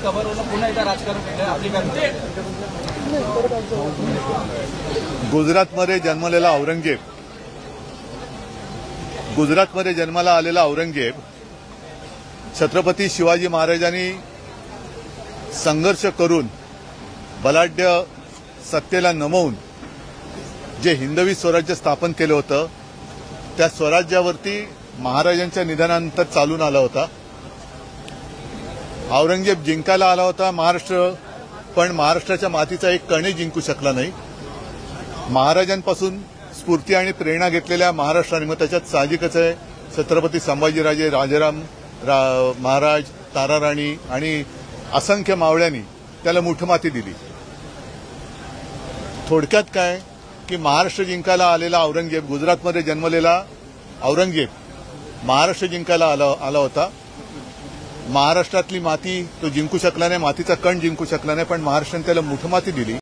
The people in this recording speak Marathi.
कव्हरवरून पुन्हा एकदा राजकारण केलं आपली काय? गुजरातमध्ये जन्मलेला औरंगजेब, गुजरातमध्ये जन्माला आलेला औरंगजेब छत्रपती शिवाजी महाराजांनी संघर्ष करून बलाढ्य सत्तेला नमवून जे हिंदवी स्वराज्य स्थापन केलं होतं त्या स्वराज्यावरती महाराजांच्या निधनानंतर चालून आला होता. औरंगजेब जिंकायला आला होता महाराष्ट्र, पण महाराष्ट्राच्या मातीचा एक कणही जिंकू शकला नाही. महाराजांपासून स्फूर्ती आणि प्रेरणा घेतलेल्या महाराष्ट्राने, मग त्याच्यात साहजिकच आहे छत्रपती संभाजीराजे, राजाराम महाराज, ताराराणी आणि असंख्य मावळ्यांनी त्याला मुठमाती दिली. थोडक्यात काय की महाराष्ट्र जिंकायला आलेला औरंगजेब, गुजरातमध्ये जन्मलेला औरंगजेब महाराष्ट्र जिंकायला आला होता. महाराष्ट्रातली माती तो जिंकू शकला नाही, मातीचा कण जिंकू शकला नाही, पण महाराष्ट्राने त्याला मुठमाती दिली.